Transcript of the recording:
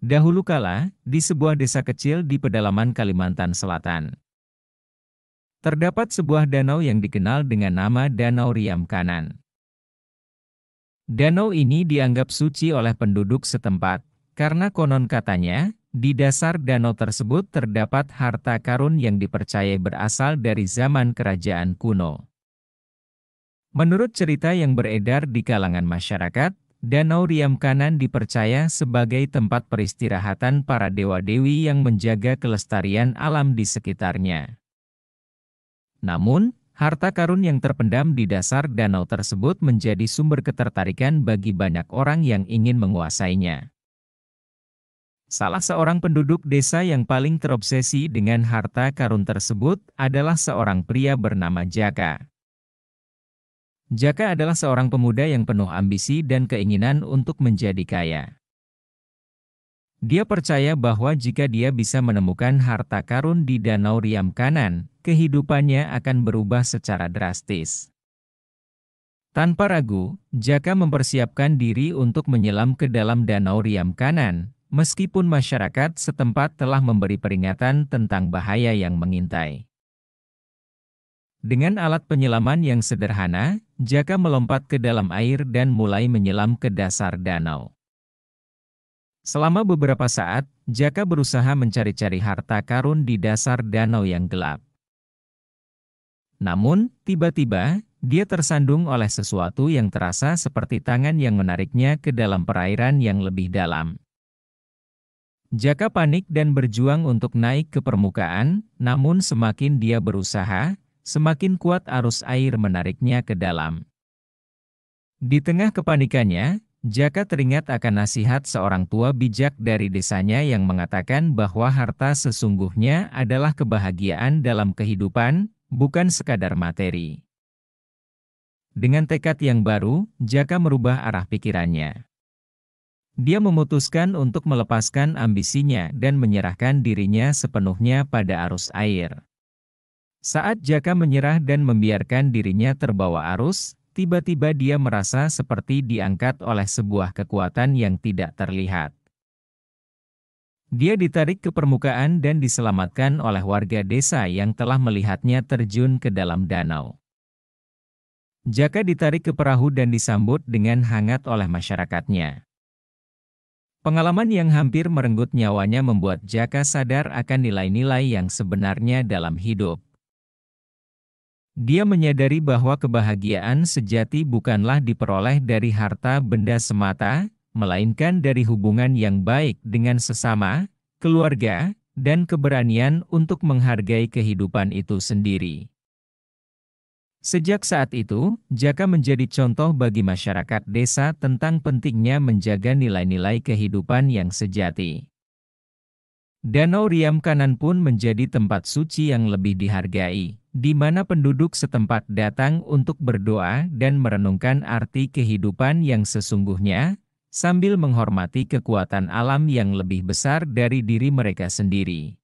Dahulu kala, di sebuah desa kecil di pedalaman Kalimantan Selatan, terdapat sebuah danau yang dikenal dengan nama Danau Riam Kanan. Danau ini dianggap suci oleh penduduk setempat, karena konon katanya, di dasar danau tersebut terdapat harta karun yang dipercayai berasal dari zaman kerajaan kuno. Menurut cerita yang beredar di kalangan masyarakat, Danau Riam Kanan dipercaya sebagai tempat peristirahatan para dewa-dewi yang menjaga kelestarian alam di sekitarnya. Namun, harta karun yang terpendam di dasar danau tersebut menjadi sumber ketertarikan bagi banyak orang yang ingin menguasainya. Salah seorang penduduk desa yang paling terobsesi dengan harta karun tersebut adalah seorang pria bernama Jaka. Jaka adalah seorang pemuda yang penuh ambisi dan keinginan untuk menjadi kaya. Dia percaya bahwa jika dia bisa menemukan harta karun di Danau Riam Kanan, kehidupannya akan berubah secara drastis. Tanpa ragu, Jaka mempersiapkan diri untuk menyelam ke dalam Danau Riam Kanan, meskipun masyarakat setempat telah memberi peringatan tentang bahaya yang mengintai. Dengan alat penyelaman yang sederhana, Jaka melompat ke dalam air dan mulai menyelam ke dasar danau. Selama beberapa saat, Jaka berusaha mencari-cari harta karun di dasar danau yang gelap. Namun, tiba-tiba, dia tersandung oleh sesuatu yang terasa seperti tangan yang menariknya ke dalam perairan yang lebih dalam. Jaka panik dan berjuang untuk naik ke permukaan, namun semakin dia berusaha, semakin kuat arus air menariknya ke dalam. Di tengah kepanikannya, Jaka teringat akan nasihat seorang tua bijak dari desanya yang mengatakan bahwa harta sesungguhnya adalah kebahagiaan dalam kehidupan, bukan sekadar materi. Dengan tekad yang baru, Jaka merubah arah pikirannya. Dia memutuskan untuk melepaskan ambisinya dan menyerahkan dirinya sepenuhnya pada arus air. Saat Jaka menyerah dan membiarkan dirinya terbawa arus, tiba-tiba dia merasa seperti diangkat oleh sebuah kekuatan yang tidak terlihat. Dia ditarik ke permukaan dan diselamatkan oleh warga desa yang telah melihatnya terjun ke dalam danau. Jaka ditarik ke perahu dan disambut dengan hangat oleh masyarakatnya. Pengalaman yang hampir merenggut nyawanya membuat Jaka sadar akan nilai-nilai yang sebenarnya dalam hidup. Dia menyadari bahwa kebahagiaan sejati bukanlah diperoleh dari harta benda semata, melainkan dari hubungan yang baik dengan sesama, keluarga, dan keberanian untuk menghargai kehidupan itu sendiri. Sejak saat itu, Jaka menjadi contoh bagi masyarakat desa tentang pentingnya menjaga nilai-nilai kehidupan yang sejati. Danau Riam Kanan pun menjadi tempat suci yang lebih dihargai, di mana penduduk setempat datang untuk berdoa dan merenungkan arti kehidupan yang sesungguhnya, sambil menghormati kekuatan alam yang lebih besar dari diri mereka sendiri.